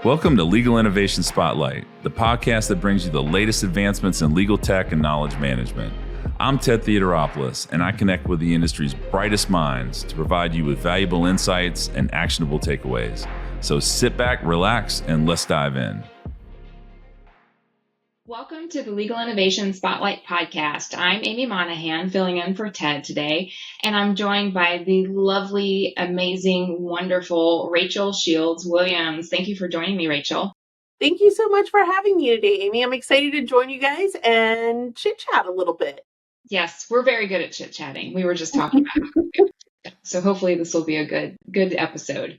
Welcome to Legal Innovation Spotlight, the podcast that brings you the latest advancements in legal tech and knowledge management. I'm Ted Theodoropoulos, and I connect with the industry's brightest minds to provide you with valuable insights and actionable takeaways. So sit back, relax, and let's dive in. Welcome to the Legal Innovation Spotlight podcast. I'm Amy Monaghan, filling in for Ted today, and I'm joined by the lovely, amazing, wonderful Rachel Shields Williams. Thank you for joining me, Rachel. Thank you so much for having me today, Amy. I'm excited to join you guys and chit-chat a little bit. Yes, we're very good at chit-chatting. We were just talking about it. So hopefully this will be a good episode.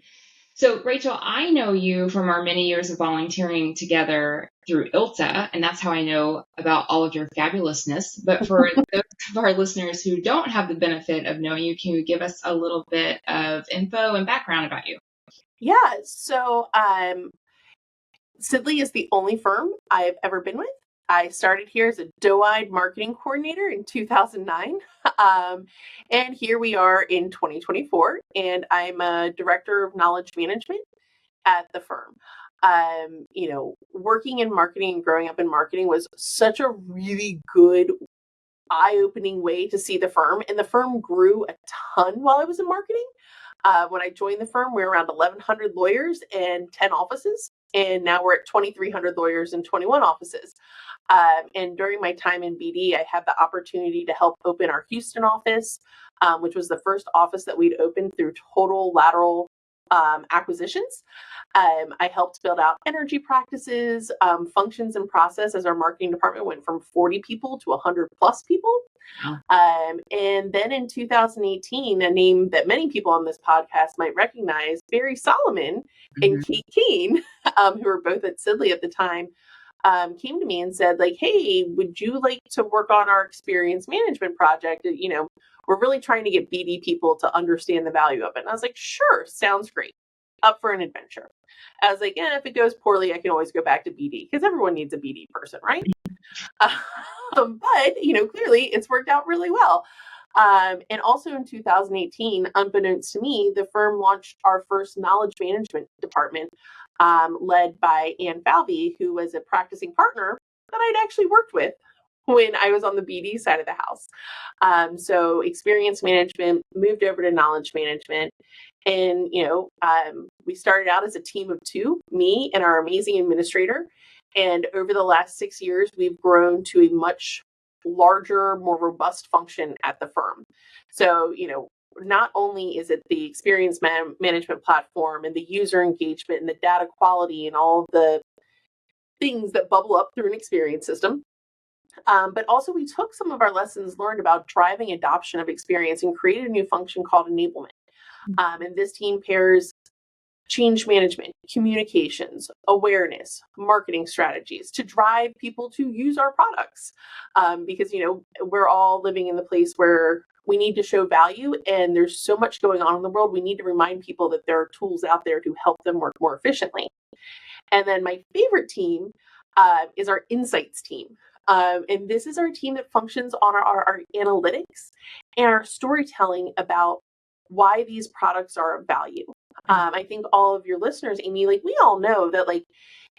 So, Rachel, I know you from our many years of volunteering together through ILTA, and that's how I know about all of your fabulousness. But for those of our listeners who don't have the benefit of knowing you, can you give us a little bit of info and background about you? Yeah, so Sidley is the only firm I've ever been with. I started here as a doe-eyed marketing coordinator in 2009. And here we are in 2024, and I'm a director of knowledge management at the firm. Working in marketing and growing up in marketing was such a really good, eye-opening way to see the firm. And the firm grew a ton while I was in marketing. When I joined the firm, we were around 1,100 lawyers and 10 offices. And now we're at 2,300 lawyers and 21 offices. And during my time in BD, I had the opportunity to help open our Houston office, which was the first office that we'd opened through total lateral acquisitions. I helped build out energy practices, functions, and process as our marketing department went from 40 people to 100 plus people. And then in 2018, a name that many people on this podcast might recognize, Barry Solomon and Kate Keane, who were both at Sidley at the time, came to me and said, like, hey, would you like to work on our experience management project? We're really trying to get BD people to understand the value of it. And I was like, sure, sounds great. Up for an adventure. I was like, if it goes poorly, I can always go back to BD because everyone needs a BD person, right? But, clearly it's worked out really well. And also in 2018, unbeknownst to me, the firm launched our first knowledge management department, led by Ann Falvey, who was a practicing partner that I'd actually worked with when I was on the BD side of the house. So experience management, moved over to knowledge management. And, we started out as a team of two, me and our amazing administrator. And over the last 6 years, we've grown to a much larger, more robust function at the firm. So, not only is it the experience management platform and the user engagement and the data quality and all of the things that bubble up through an experience system, but also we took some of our lessons learned about driving adoption of experience and created a new function called enablement. And this team pairs change management, communications, awareness, marketing strategies to drive people to use our products. Because, we're all living in the place where we need to show value and there's so much going on in the world. We need to remind people that there are tools out there to help them work more efficiently. And then my favorite team is our insights team. And this is our team that functions on our analytics and our storytelling about why these products are of value. I think all of your listeners, Amy, we all know that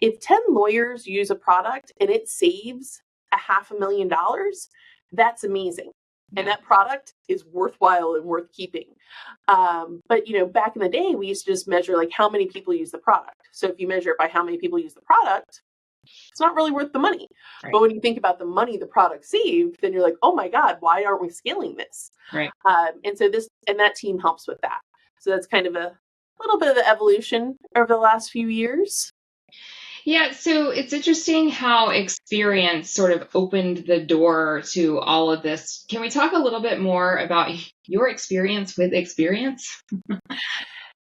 if 10 lawyers use a product and it saves $500,000, that's amazing. And that product is worthwhile and worth keeping. But, back in the day, we used to just measure how many people use the product. So if you measure it by how many people use the product, it's not really worth the money. Right. But when you think about the money the product saved, then you're like, oh my God, why aren't we scaling this? Right. And that team helps with that. So that's kind of a little bit of the evolution over the last few years. Yeah, so it's interesting how experience sort of opened the door to all of this. Can we talk a little bit more about your experience with experience?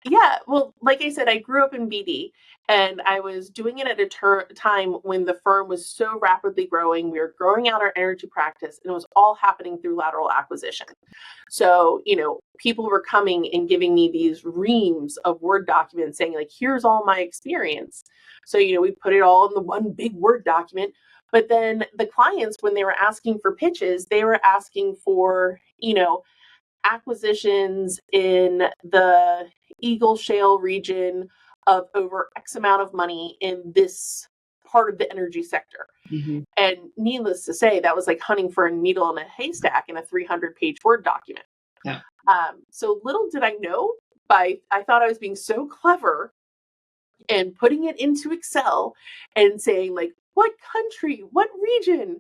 Yeah, well, like I said, I grew up in BD, and I was doing it at a time when the firm was so rapidly growing. We were growing out our energy practice, and it was all happening through lateral acquisition. So, people were coming and giving me these reams of Word documents saying, here's all my experience. So, we put it all in the one big Word document. But then the clients, when they were asking for pitches, they were asking for, acquisitions in the Eagle Shale region of over X amount of money in this part of the energy sector. Mm-hmm. And needless to say, that was like hunting for a needle in a haystack in a 300-page Word document. Yeah. So little did I know, I thought I was being so clever and putting it into Excel and saying like, what country, what region,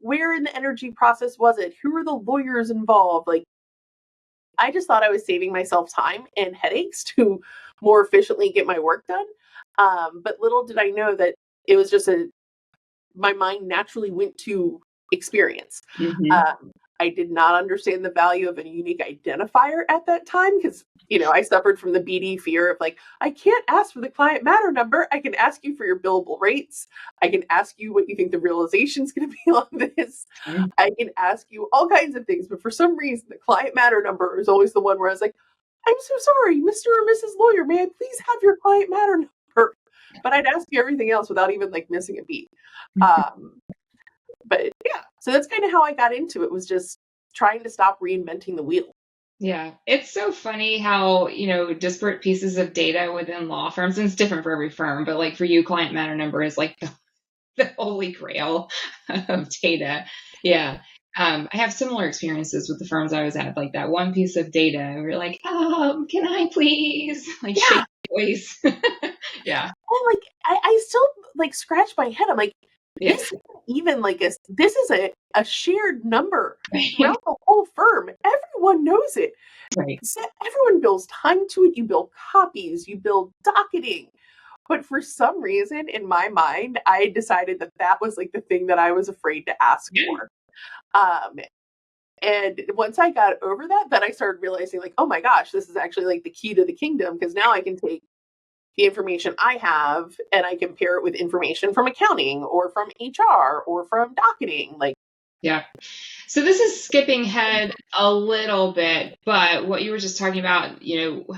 where in the energy process was it? Who are the lawyers involved? Like, I just thought I was saving myself time and headaches to more efficiently get my work done. But little did I know that it was just my mind naturally went to experience. Mm-hmm. I did not understand the value of a unique identifier at that time because, I suffered from the BD fear of like, I can't ask for the client matter number. I can ask you for your billable rates. I can ask you what you think the realization is going to be on this. Mm-hmm. I can ask you all kinds of things. But for some reason, the client matter number is always the one where I was like, I'm so sorry, Mr. or Mrs. Lawyer, may I please have your client matter number? But I'd ask you everything else without even like missing a beat. But yeah, so that's kind of how I got into it, was just trying to stop reinventing the wheel. Yeah, it's so funny how, disparate pieces of data within law firms, and it's different for every firm, but like for you, client matter number is like the holy grail of data. Yeah. I have similar experiences with the firms I was at, like that one piece of data. We're like, can I please? Like, Yeah. shake voice. Yeah. And like, I still like scratch my head. I'm like, Yeah. this isn't even like this is a shared number Right. throughout the whole firm. Everyone knows it. Right. So everyone builds time to it. You build copies, you build docketing. But for some reason, in my mind, I decided that was like the thing that I was afraid to ask for. And once I got over that, then I started realizing like, oh my gosh, this is actually like the key to the kingdom, because now I can take the information I have and I compare it with information from accounting or from HR or from docketing. Like, yeah. So this is skipping ahead a little bit, but what you were just talking about,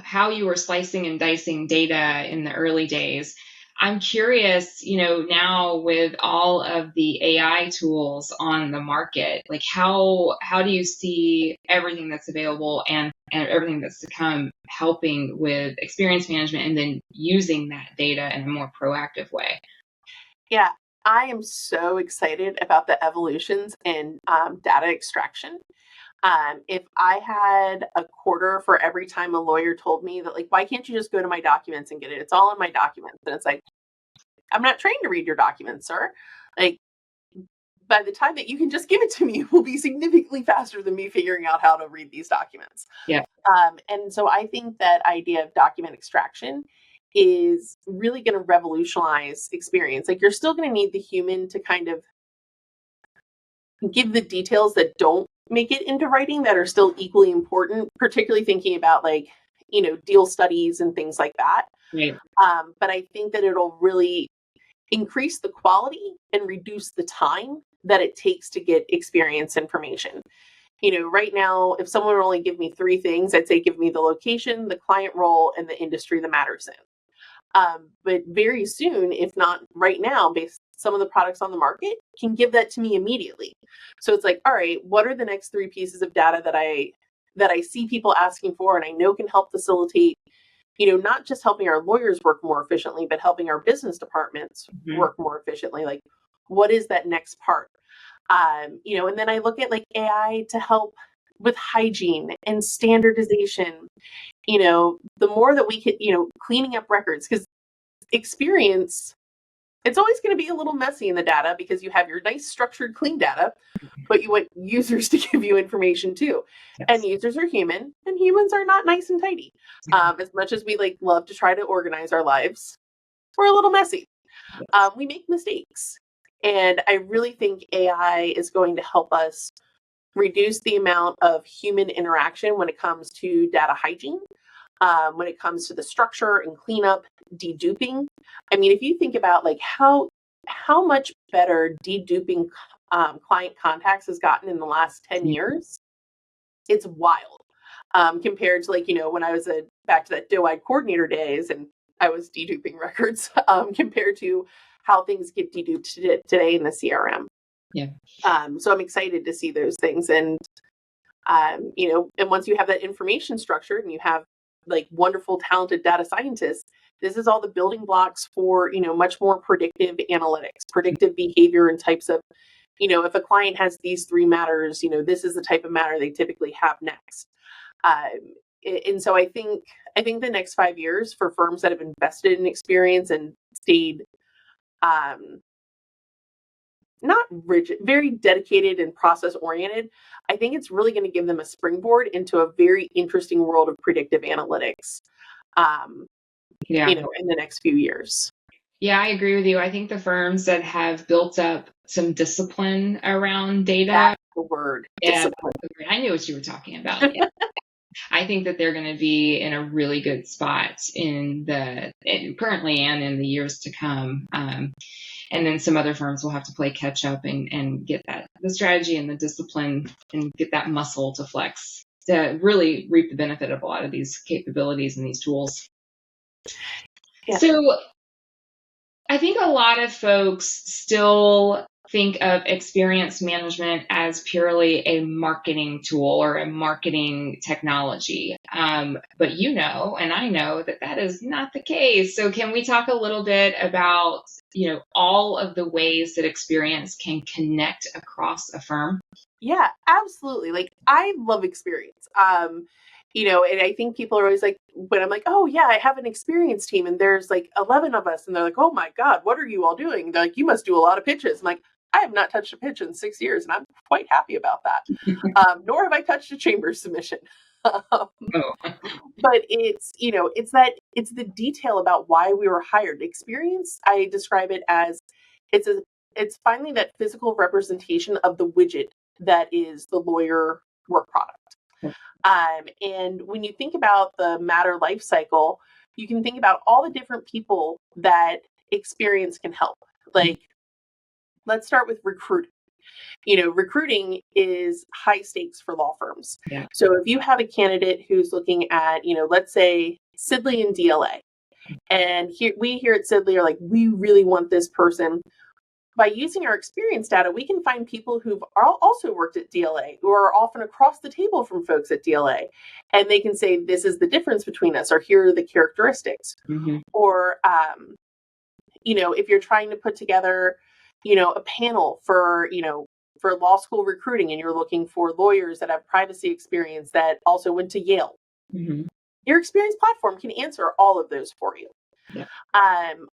how you were slicing and dicing data in the early days. I'm curious, now with all of the AI tools on the market, like how do you see everything that's available and everything that's to come helping with experience management and then using that data in a more proactive way? yeah, I am so excited about the evolutions in data extraction. If I had a quarter for every time a lawyer told me that, like, why can't you just go to my documents and get it? It's all in my documents. And it's like, I'm not trained to read your documents, sir. Like, by the time that you can just give it to me, will be significantly faster than me figuring out how to read these documents. Yeah. And so I think that idea of document extraction is really going to revolutionize experience. Like, you're still going to need the human to kind of give the details that don't make it into writing that are still equally important, particularly thinking about like, deal studies and things like that. Right. But I think that it'll really increase the quality and reduce the time that it takes to get experience information. Right now, if someone would only give me 3 things, I'd say give me the location, the client role, and the industry the matter's in. But very soon, if not right now, based some of the products on the market can give that to me immediately. So it's like, all right, what are the next 3 pieces of data that I see people asking for and I know can help facilitate, not just helping our lawyers work more efficiently, but helping our business departments work more efficiently. Like, what is that next part? And then I look at like AI to help with hygiene and standardization. The more that we could, cleaning up records, because experience, it's always going to be a little messy in the data because you have your nice structured clean data, but you want users to give you information too. Yes. And users are human, and humans are not nice and tidy. As much as we like love to try to organize our lives, we're a little messy. Yes. We make mistakes. And I really think AI is going to help us reduce the amount of human interaction when it comes to data hygiene, when it comes to the structure and cleanup, deduping. I mean, if you think about like how much better deduping client contacts has gotten in the last 10 years, it's wild. Compared to like, when I was back to that doe-eyed coordinator days and I was deduping records, compared to how things get deduped today in the CRM. Yeah. So I'm excited to see those things. And, and once you have that information structured and you have like wonderful, talented data scientists, this is all the building blocks for, much more predictive analytics, predictive behavior, and types of, if a client has these 3 matters, this is the type of matter they typically have next. And so I think the next 5 years for firms that have invested in experience and stayed not rigid, very dedicated and process oriented, I think it's really going to give them a springboard into a very interesting world of predictive analytics, in the next few years. Yeah, I agree with you. I think the firms that have built up some discipline around data. That's the word. Yeah, discipline. I knew what you were talking about. Yeah. I think that they're going to be in a really good spot currently and in the years to come. And then some other firms will have to play catch up and get the strategy and the discipline and get that muscle to flex to really reap the benefit of a lot of these capabilities and these tools. Yeah. So I think a lot of folks still think of experience management as purely a marketing tool or a marketing technology. But and I know that is not the case. So can we talk a little bit about, all of the ways that experience can connect across a firm? Yeah, absolutely. Like, I love experience. And I think people are always like, when I'm like, oh yeah, I have an experience team and there's like 11 of us and they're like, oh my God, what are you all doing? They're like, you must do a lot of pitches. I'm like, I have not touched a pitch in 6 years and I'm quite happy about that. Nor have I touched a chamber submission. But it's, it's the detail about why we were hired. Experience, I describe it as it's finally that physical representation of the widget that is the lawyer work product. And when you think about the matter life cycle, you can think about all the different people that experience can help. Like, let's start with recruiting. Recruiting is high stakes for law firms. Yeah. So if you have a candidate who's looking at, let's say Sidley and DLA, and we here at Sidley are like, we really want this person. By using our experience data, we can find people who've also worked at DLA, who are often across the table from folks at DLA. And they can say, this is the difference between us, or here are the characteristics. Mm-hmm. Or, if you're trying to put together, a panel for law school recruiting, and you're looking for lawyers that have privacy experience that also went to Yale, mm-hmm. Your experience platform can answer all of those for you. Yeah.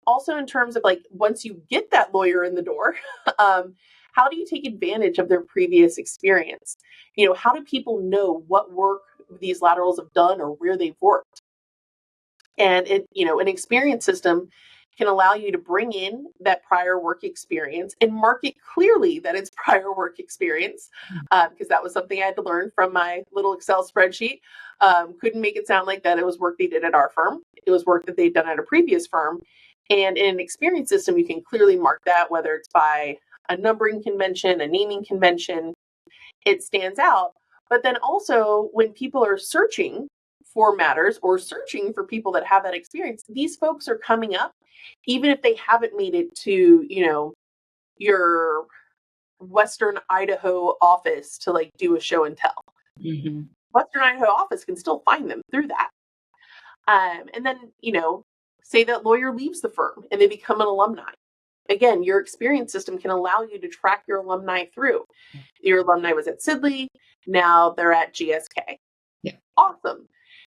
Also, in terms of like, once you get that lawyer in the door, how do you take advantage of their previous experience? How do people know what work these laterals have done or where they've worked? And an experience system can allow you to bring in that prior work experience and market clearly that it's prior work experience, because that was something I had to learn from my little Excel spreadsheet. Couldn't make it sound like that it was work they did at our firm. It was work that they'd done at a previous firm. And in an experience system, you can clearly mark that, whether it's by a numbering convention, a naming convention, it stands out. But then also, when people are searching for matters or searching for people that have that experience, these folks are coming up, even if they haven't made it to, your Western Idaho office to like do a show and tell. Mm-hmm. Western Idaho office can still find them through that. And then, say that lawyer leaves the firm and they become an alumni. Again, your experience system can allow you to track your alumni through. Your alumni was at Sidley, now they're at GSK. Yeah. Awesome.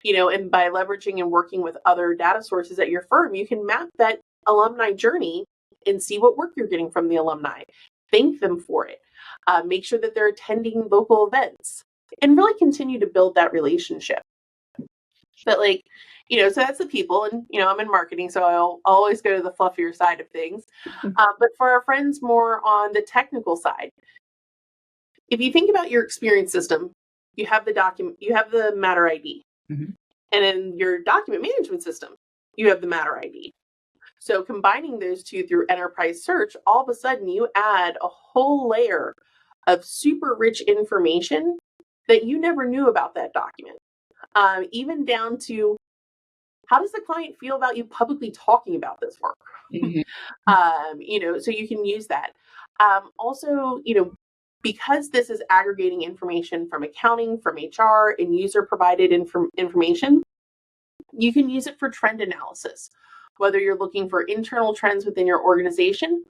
And by leveraging and working with other data sources at your firm, you can map that alumni journey and see what work you're getting from the alumni. Thank them for it. Make sure that they're attending local events and really continue to build that relationship. But so that's the people, and, I'm in marketing, so I'll always go to the fluffier side of things. But for our friends more on the technical side, if you think about your experience system, you have the document, you have the matter ID. Mm-hmm. And in your document management system, you have the matter ID. So combining those two through enterprise search, all of a sudden you add a whole layer of super rich information that you never knew about that document. Even down to, how does the client feel about you publicly talking about this work? Mm-hmm. So you can use that. Also, because this is aggregating information from accounting, from HR, and user provided information, You can use it for trend analysis, whether you're looking for internal trends within your organization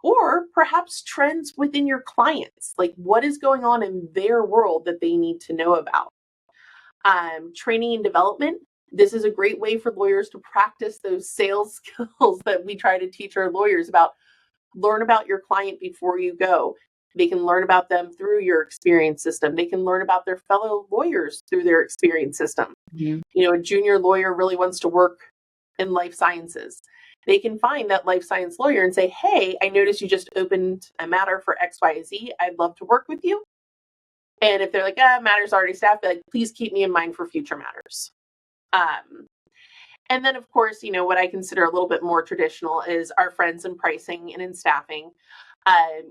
or perhaps trends within your clients, like what is going on in their world that they need to know about. Training and development. This is a great way for lawyers to practice those sales skills that we try to teach our lawyers about. Learn about your client before you go. They can learn about them through your experience system. They can learn about their fellow lawyers through their experience system. Mhm. You know, a junior lawyer really wants to work in life sciences. They can find that life science lawyer and say, hey, I noticed you just opened a matter for XYZ. I'd love to work with you. And if they're like, matter's already staffed, be like, please keep me in mind for future matters. And then, of course, you know, what I consider a little bit more traditional is our friends in pricing and in staffing.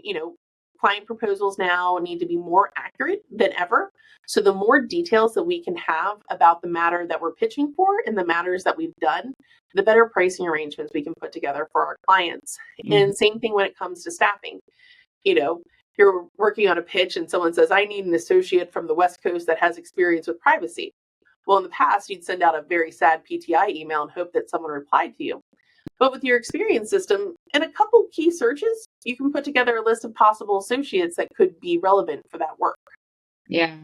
You know, client proposals now need to be more accurate than ever. So the more details that we can have about the matter that we're pitching for and the matters that we've done, the better pricing arrangements we can put together for our clients. Mhm. And same thing when it comes to staffing. You know, you're working on a pitch and someone says, I need an associate from the West Coast that has experience with privacy. Well, in the past, you'd send out a very sad PTI email and hope that someone replied to you. But with your experience system and a couple key searches, you can put together a list of possible associates that could be relevant for that work. Yeah.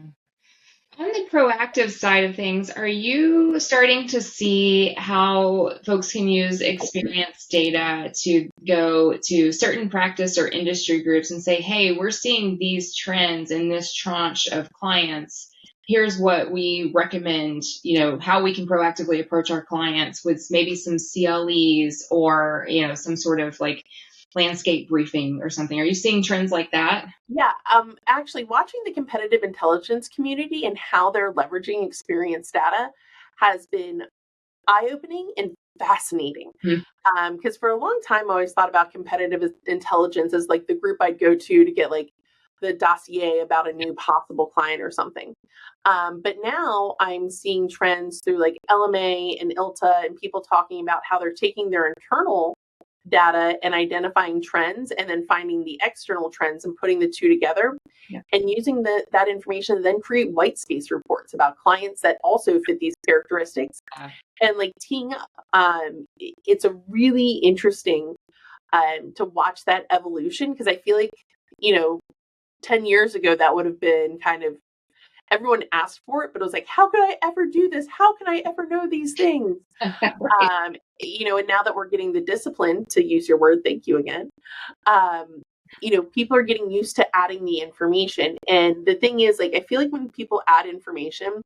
On the proactive side of things, are you starting to see how folks can use experience data to go to certain practice or industry groups and say, hey, we're seeing these trends in this tranche of clients. Here's what we recommend, you know, how we can proactively approach our clients with maybe some CLEs or, you know, some sort of like landscape briefing or something. Are you seeing trends like that? Yeah, actually watching the competitive intelligence community and how they're leveraging experience data has been eye-opening and fascinating. Because for a long time, I always thought about competitive intelligence as like the group I'd go to get like the dossier about a new possible client or something. But now I'm seeing trends through like LMA and ILTA and people talking about how they're taking their internal data and identifying trends and then finding the external trends and putting the two together. Yeah. And using that information to then create white space reports about clients that also fit these characteristics and like teeing up. It's a really interesting to watch that evolution because I feel like, you know, 10 years ago, that would have been kind of everyone asked for it, but it was like, how could I ever do this? How can I ever know these things? Right. You know, and now that we're getting the discipline to use your word, thank you again. You know, people are getting used to adding the information. And the thing is, like, I feel like when people add information,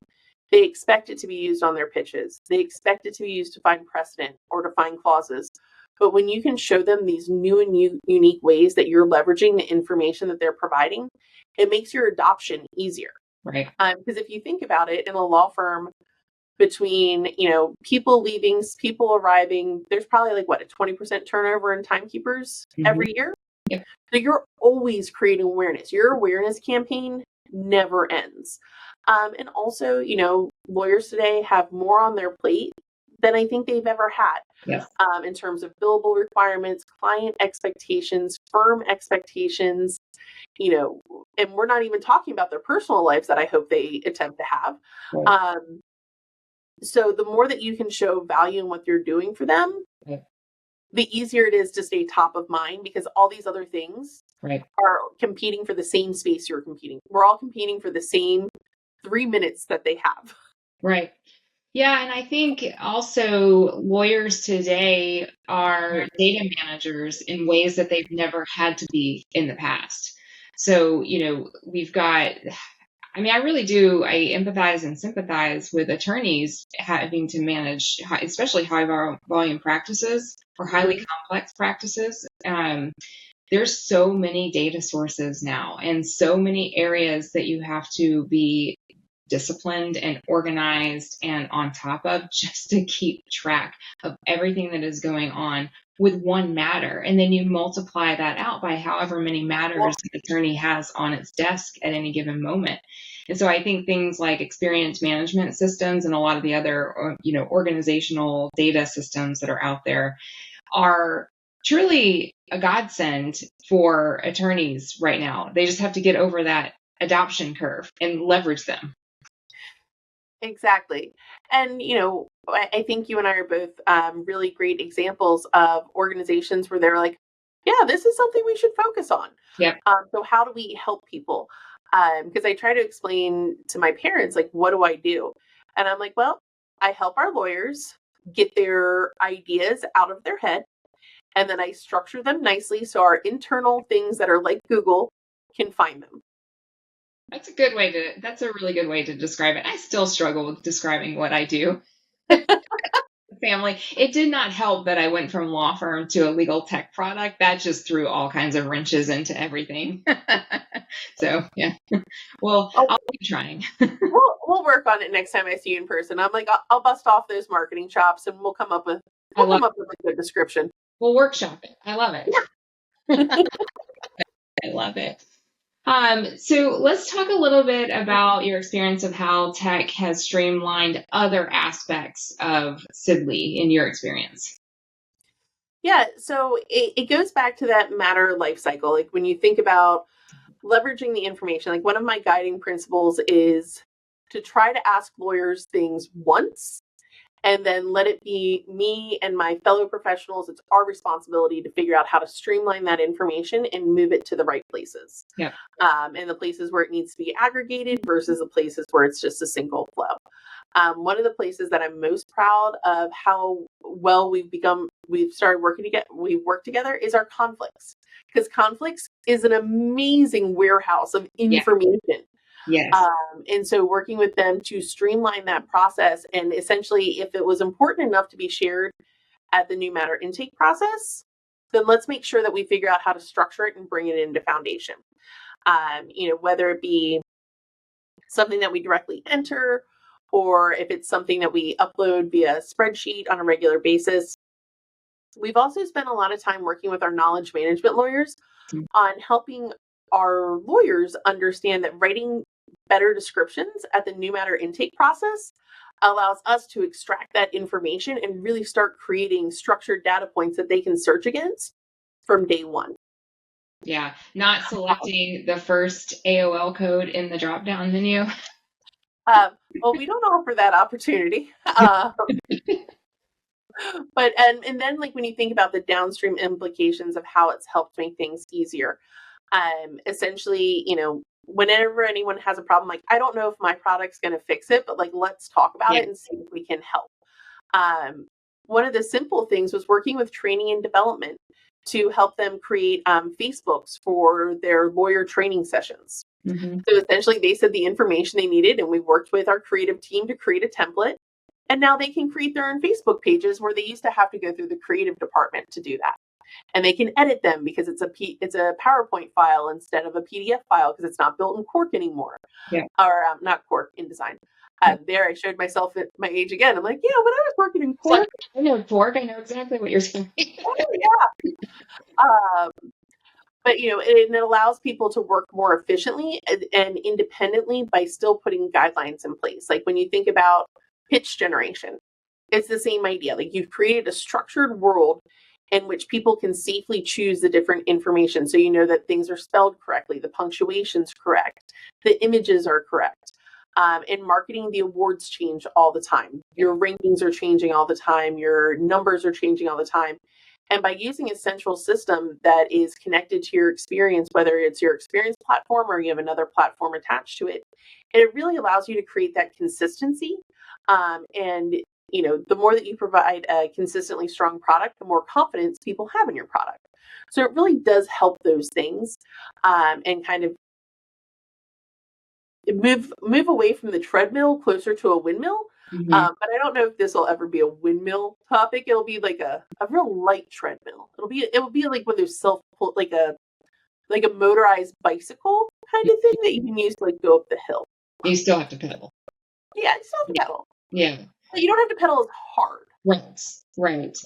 they expect it to be used on their pitches. They expect it to be used to find precedent or to find clauses. But when you can show them these new and unique ways that you're leveraging the information that they're providing, it makes your adoption easier. Right. Because if you think about it, in a law firm, between, you know, people leaving, people arriving, there's probably like what, a 20% turnover in timekeepers every year. Yep. So you're always creating awareness. Your awareness campaign never ends. And also, you know, lawyers today have more on their plate than I think they've ever had. Yes. In terms of billable requirements, client expectations, firm expectations, you know, and we're not even talking about their personal lives that I hope they attempt to have. Right. So the more that you can show value in what you're doing for them, the easier it is to stay top of mind because all these other things are competing for the same space you're competing. We're all competing for the same 3 minutes that they have. Right. Yeah, and I think also lawyers today are data managers in ways that they've never had to be in the past. So, you know, we've got, I mean, I really do, I empathize and sympathize with attorneys having to manage, especially high volume practices or highly complex practices. There's so many data sources now and so many areas that you have to be disciplined and organized and on top of just to keep track of everything that is going on with one matter. And then you multiply that out by however many matters the attorney has on its desk at any given moment. And so I think things like experience management systems and a lot of the other, you know, organizational data systems that are out there are truly a godsend for attorneys right now. They just have to get over that adoption curve and leverage them. Exactly. And, you know, I think you and I are both really great examples of organizations where they're like, yeah, this is something we should focus on. Yep. So how do we help people? Because I try to explain to my parents, like, what do I do? And I'm like, well, I help our lawyers get their ideas out of their head. And then I structure them nicely so our internal things that are like Google can find them. That's a really good way to describe it. I still struggle with describing what I do. Family. It did not help that I went from law firm to a legal tech product. That just threw all kinds of wrenches into everything. So yeah. Well, I'll keep trying. We'll work on it next time I see you in person. I'm like, I'll bust off those marketing chops and we'll come up with a good description. We'll workshop it. I love it. I love it. So let's talk a little bit about your experience of how tech has streamlined other aspects of Sidley in your experience. Yeah, so it goes back to that matter life cycle. Like when you think about leveraging the information, like one of my guiding principles is to try to ask lawyers things once and then let it be me and my fellow professionals. It's our responsibility to figure out how to streamline that information and move it to the right places. Yeah. And the places where it needs to be aggregated versus the places where it's just a single flow. One of the places that I'm most proud of how well we've started working together, we've worked together is our conflicts. Because conflicts is an amazing warehouse of information. Yeah. Yes. And so working with them to streamline that process, and essentially if it was important enough to be shared at the new matter intake process, then let's make sure that we figure out how to structure it and bring it into Foundation. Whether it be something that we directly enter, or if it's something that we upload via spreadsheet on a regular basis. We've also spent a lot of time working with our knowledge management lawyers on helping our lawyers understand that writing better descriptions at the new matter intake process allows us to extract that information and really start creating structured data points that they can search against from day one. Yeah, not selecting the first AOL code in the drop-down menu. Well, we don't offer that opportunity. But then like when you think about the downstream implications of how it's helped make things easier, essentially, whenever anyone has a problem, like I don't know if my product's going to fix it, but like let's talk about it and see if we can help. One of the simple things was working with training and development to help them create Facebooks for their lawyer training sessions. Mm-hmm. So essentially they said the information they needed, and we worked with our creative team to create a template. And now they can create their own Facebook pages where they used to have to go through the creative department to do that. And they can edit them because it's a PowerPoint file instead of a PDF file because it's not built in Quark anymore. Yeah. Or not Quark, InDesign. There I showed myself at my age again. I'm like, when I was working in Quark. I know Quark. I know exactly what you're saying. Oh, yeah. But, it allows people to work more efficiently and independently by still putting guidelines in place. Like when you think about pitch generation, it's the same idea. Like you've created a structured world in which people can safely choose the different information. So you know that things are spelled correctly, the punctuation's correct, the images are correct. In marketing, the awards change all the time. Your rankings are changing all the time. Your numbers are changing all the time. And by using a central system that is connected to your experience, whether it's your experience platform or you have another platform attached to it, it really allows you to create that consistency. And the more that you provide a consistently strong product, the more confidence people have in your product. So it really does help those things and kind of move away from the treadmill closer to a windmill. Mm-hmm. But I don't know if this will ever be a windmill topic. It'll be like a real light treadmill. It will be like when there's like a motorized bicycle kind of thing that you can use to like go up the hill. You still have to pedal. Yeah, you still have to pedal. Yeah. But you don't have to pedal as hard. Right.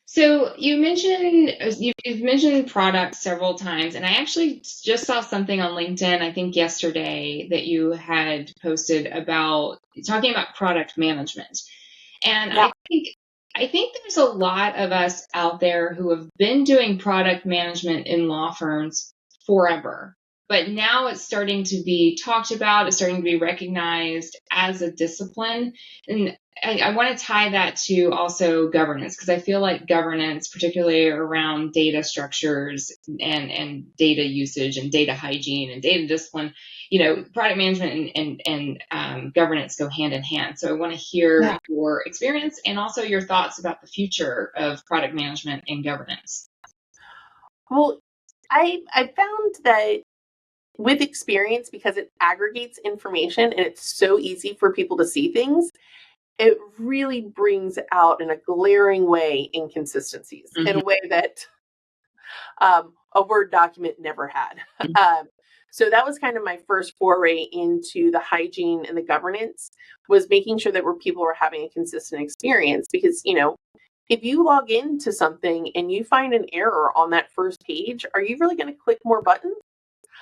So you've mentioned products several times, and I actually just saw something on LinkedIn, I think yesterday, that you had posted about talking about product management. And yeah. I think there's a lot of us out there who have been doing product management in law firms forever, but now it's starting to be talked about. It's starting to be recognized as a discipline. And I want to tie that to also governance, because I feel like governance, particularly around data structures and data usage and data hygiene and data discipline, product management and governance go hand in hand. So I want to hear your experience and also your thoughts about the future of product management and governance. Well, I found that with experience, because it aggregates information and it's so easy for people to see things, it really brings out in a glaring way inconsistencies in a way that a Word document never had. So that was kind of my first foray into the hygiene and the governance, was making sure that people were having a consistent experience. Because, if you log into something and you find an error on that first page, are you really going to click more buttons?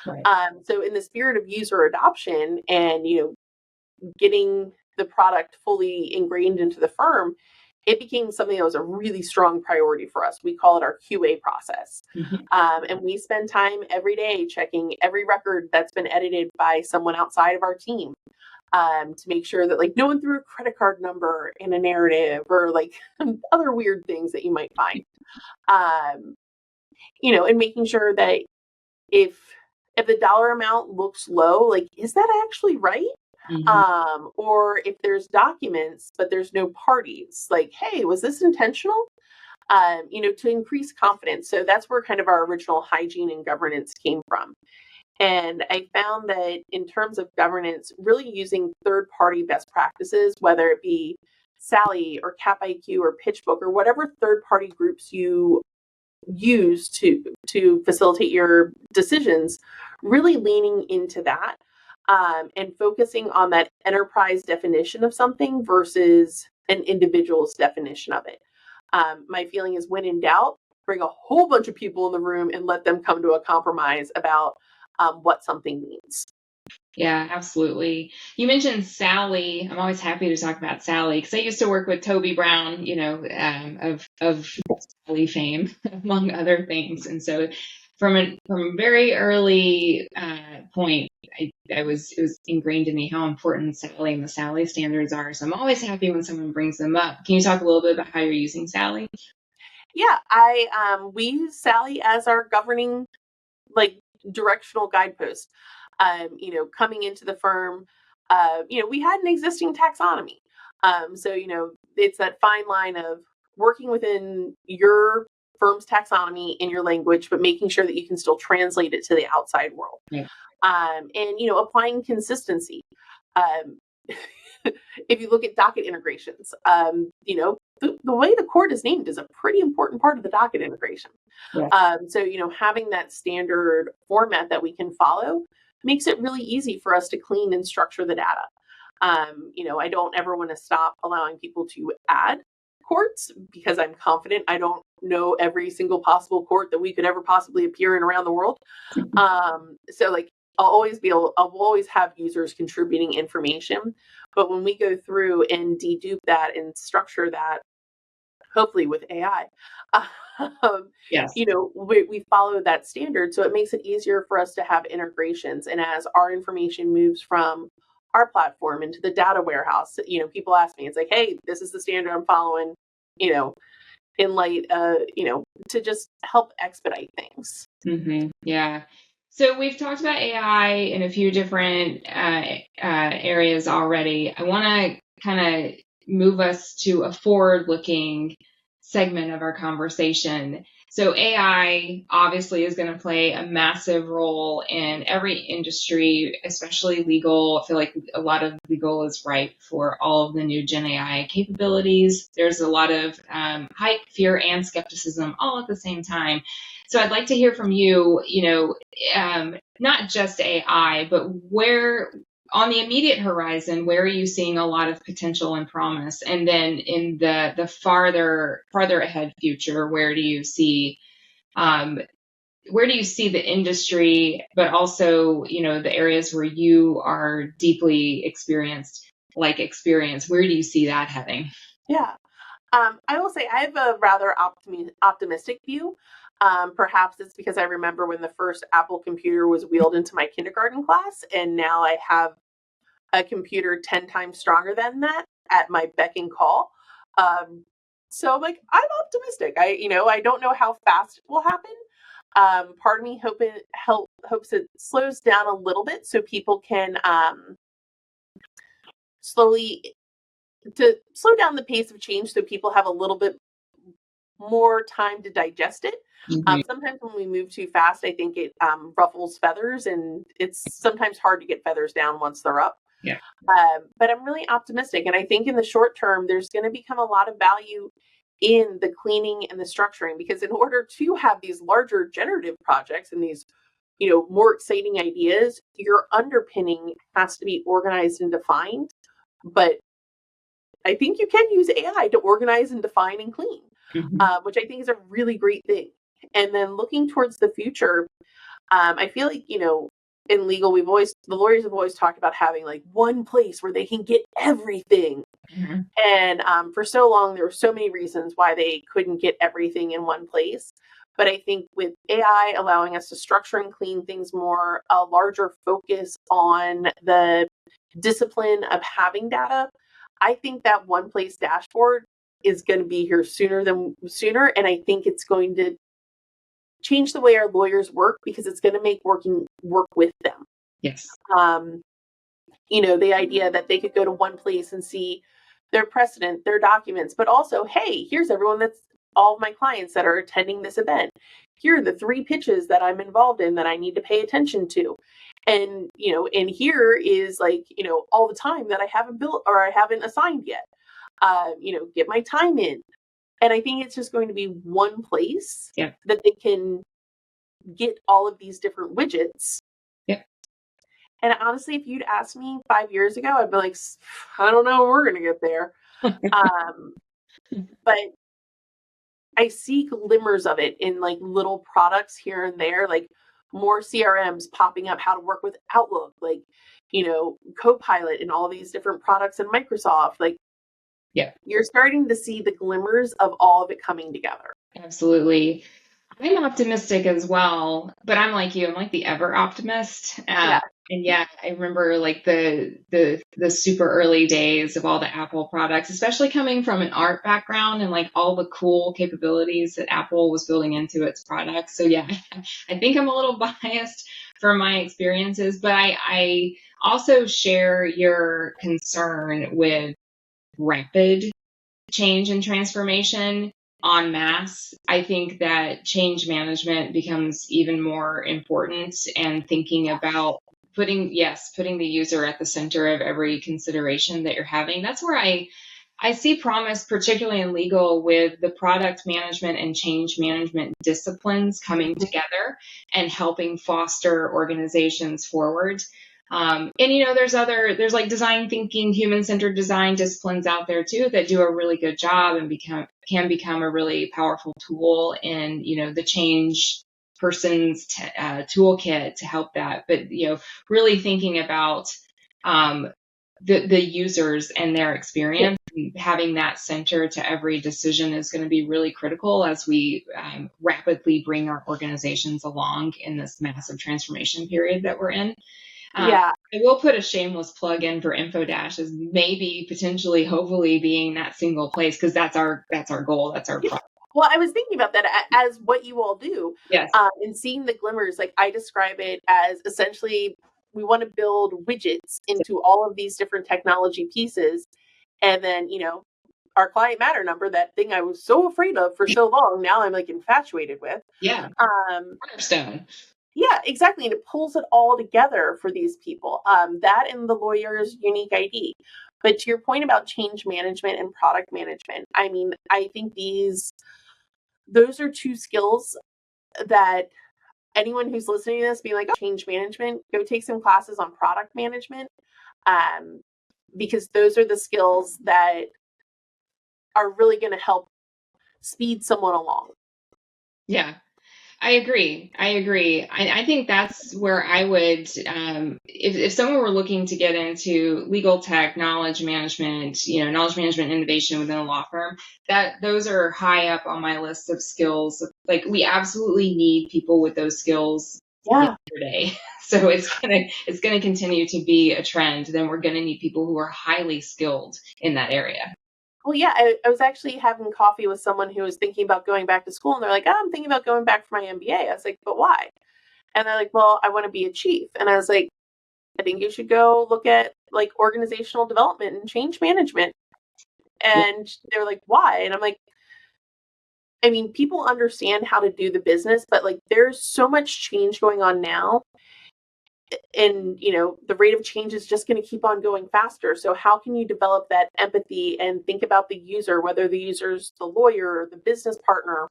Right. So in the spirit of user adoption and, getting the product fully ingrained into the firm, it became something that was a really strong priority for us. We call it our QA process. And we spend time every day checking every record that's been edited by someone outside of our team, to make sure that no one threw a credit card number in a narrative or other weird things that you might find. And making sure that if the dollar amount looks low, is that actually right? Or if there's documents, but there's no parties, hey, was this intentional? To increase confidence. So that's where kind of our original hygiene and governance came from. And I found that in terms of governance, really using third-party best practices, whether it be Sally or CapIQ or PitchBook or whatever third-party groups you use to facilitate your decisions, really leaning into that. And focusing on that enterprise definition of something versus an individual's definition of it. My feeling is, when in doubt, bring a whole bunch of people in the room and let them come to a compromise about what something means. Yeah, absolutely. You mentioned Sally. I'm always happy to talk about Sally because I used to work with Toby Brown, of Sally fame, among other things. And so from a very early point, it was ingrained in me how important Sally and the Sally standards are. So I'm always happy when someone brings them up. Can you talk a little bit about how you're using Sally? Yeah, we use Sally as our governing directional guidepost. Coming into the firm, we had an existing taxonomy. So, it's that fine line of working within your firm's taxonomy in your language, but making sure that you can still translate it to the outside world. Yeah. And, applying consistency. If you look at docket integrations, the way the court is named is a pretty important part of the docket integration. Yeah. So, having that standard format that we can follow makes it really easy for us to clean and structure the data. I don't ever want to stop allowing people to add courts, because I'm confident I don't know every single possible court that we could ever possibly appear in around the world. So I'll always have users contributing information, but when we go through and dedupe that and structure that, hopefully with AI, Yes. we follow that standard. So it makes it easier for us to have integrations. And as our information moves from our platform into the data warehouse, people ask me, it's hey, this is the standard I'm following, in light, to just help expedite things. Mm-hmm. Yeah. So we've talked about AI in a few different areas already. I want to kind of move us to a forward-looking segment of our conversation. So AI obviously is going to play a massive role in every industry, especially legal. I feel like a lot of legal is ripe for all of the new Gen AI capabilities. There's a lot of hype, fear, and skepticism all at the same time. So I'd like to hear from you, not just AI, but where on the immediate horizon, where are you seeing a lot of potential and promise? And then in the farther ahead future, where do you see the industry, but also, the areas where you are deeply experienced, where do you see that heading? Yeah. I will say I have a rather optimistic view. Perhaps it's because I remember when the first Apple computer was wheeled into my kindergarten class, and now I have a computer 10 times stronger than that at my beck and call. So I'm like, I'm optimistic. I don't know how fast it will happen. Part of me hopes it slows down a little bit so people can to slow down the pace of change so people have a little bit more time to digest it. Mhm. Sometimes when we move too fast, I think it ruffles feathers, and it's sometimes hard to get feathers down once they're up. Yeah. But I'm really optimistic. And I think in the short term, there's going to become a lot of value in the cleaning and the structuring, because in order to have these larger generative projects and these, more exciting ideas, your underpinning has to be organized and defined. But I think you can use AI to organize and define and clean, which I think is a really great thing. And then looking towards the future, I feel like, in legal, the lawyers have always talked about having like one place where they can get everything. Mhm. And for so long, there were so many reasons why they couldn't get everything in one place. But I think with AI allowing us to structure and clean things more, a larger focus on the discipline of having data, I think that one place dashboard is going to be here sooner. And I think it's going to change the way our lawyers work, because it's going to make work with them. Yes. The idea that they could go to one place and see their precedent, their documents, but also, hey, here's all of my clients that are attending this event. Here are the 3 pitches that I'm involved in that I need to pay attention to. And, and here is all the time that I haven't built or I haven't assigned yet. Get my time in. And I think it's just going to be one place that they can get all of these different widgets. Yeah. And honestly, if you'd asked me 5 years ago, I'd be like, I don't know when we're going to get there. But I see glimmers of it in like little products here and there, like more CRMs popping up, how to work with Outlook, like, Copilot and all these different products in Microsoft. Like, you're starting to see the glimmers of all of it coming together. Absolutely. I'm optimistic as well, but I'm like you. I'm like the ever optimist. And I remember like the super early days of all the Apple products, especially coming from an art background and like all the cool capabilities that Apple was building into its products. So I think I'm a little biased from my experiences, but I also share your concern with rapid change and transformation en masse. I think that change management becomes even more important, and thinking about putting the user at the center of every consideration that you're having. That's where I see promise, particularly in legal, with the product management and change management disciplines coming together and helping foster organizations forward. And there's like design thinking, human-centered design disciplines out there too that do a really good job and can become a really powerful tool in the change person's toolkit to help that. But really thinking about the users and their experience, and having that center to every decision is going to be really critical as we rapidly bring our organizations along in this massive transformation period that we're in. I will put a shameless plug in for Infodash as maybe potentially, hopefully being that single place, because that's our goal. That's our product. Well, I was thinking about that as what you all do. Yes. And seeing the glimmers, like I describe it as essentially we want to build widgets into all of these different technology pieces. And then, our client matter number, that thing I was so afraid of for so long, now I'm like infatuated with. Yeah. Cornerstone. Yeah, exactly. And it pulls it all together for these people. That and the lawyer's unique ID. But to your point about change management and product management, I mean, I think those are 2 skills that anyone who's listening to this being like, oh, change management, go take some classes on product management. Because those are the skills that are really going to help speed someone along. Yeah. I agree. I think that's where I would, if someone were looking to get into legal tech, knowledge management, knowledge management innovation within a law firm, that those are high up on my list of skills. Like we absolutely need people with those skills yesterday. So it's gonna continue to be a trend. Then we're gonna need people who are highly skilled in that area. Well, yeah, I was actually having coffee with someone who was thinking about going back to school, and they're like, oh, I'm thinking about going back for my MBA. I was like, but why? And they're like, well, I want to be a chief. And I was like, I think you should go look at like organizational development and change management. And they're like, why? And I'm like, I mean, people understand how to do the business, but like there's so much change going on now. And, the rate of change is just going to keep on going faster. So how can you develop that empathy and think about the user, whether the user's the lawyer, the business partner,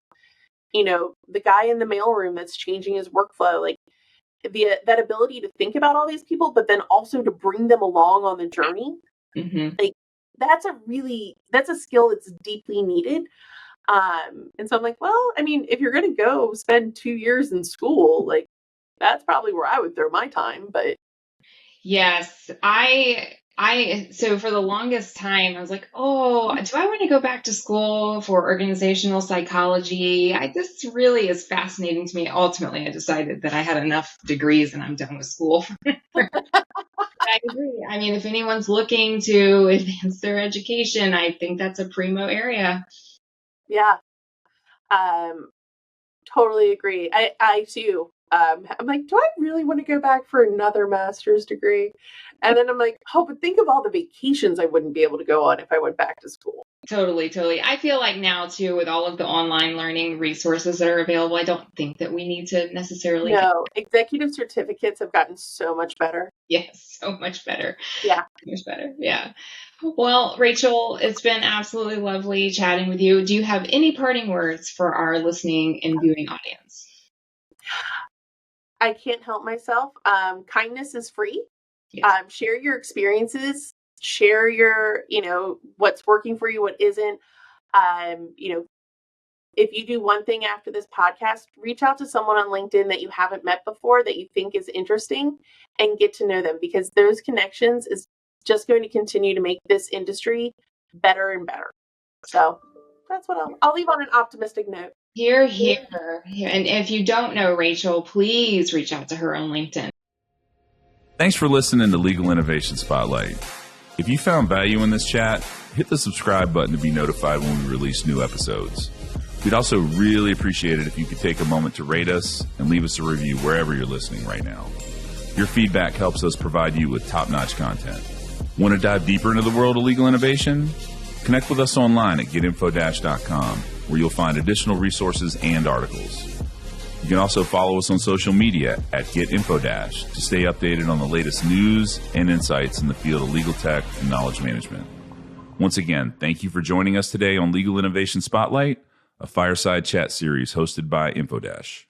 the guy in the mailroom that's changing his workflow, like that ability to think about all these people, but then also to bring them along on the journey. Mm-hmm. Like that's a skill that's deeply needed. And so I'm like, well, I mean, if you're going to go spend 2 years in school, like that's probably where I would throw my time. But yes, so for the longest time, I was like, oh, do I want to go back to school for organizational psychology? This really is fascinating to me. Ultimately, I decided that I had enough degrees and I'm done with school. I agree. I mean, if anyone's looking to advance their education, I think that's a primo area. Yeah. Totally agree. I too. I'm like, do I really want to go back for another master's degree? And then I'm like, oh, but think of all the vacations I wouldn't be able to go on if I went back to school. Totally. I feel like now too, with all of the online learning resources that are available, I don't think that we need to necessarily. No, executive certificates have gotten so much better. Yes, so much better. Yeah. Much better. Yeah. Well, Rachel, it's been absolutely lovely chatting with you. Do you have any parting words for our listening and viewing audience? I can't help myself. Kindness is free. Yes. Share your experiences. Share your, what's working for you, what isn't. If you do one thing after this podcast, reach out to someone on LinkedIn that you haven't met before that you think is interesting and get to know them, because those connections is just going to continue to make this industry better and better. So that's what I'll leave on an optimistic note. Here. And if you don't know Rachel, please reach out to her on LinkedIn. Thanks for listening to Legal Innovation Spotlight. If you found value in this chat, hit the subscribe button to be notified when we release new episodes. We'd also really appreciate it if you could take a moment to rate us and leave us a review wherever you're listening right now. Your feedback helps us provide you with top-notch content. Want to dive deeper into the world of legal innovation? Connect with us online at getinfodash.com, where you'll find additional resources and articles. You can also follow us on social media at getinfodash to stay updated on the latest news and insights in the field of legal tech and knowledge management. Once again, thank you for joining us today on Legal Innovation Spotlight, a fireside chat series hosted by Infodash.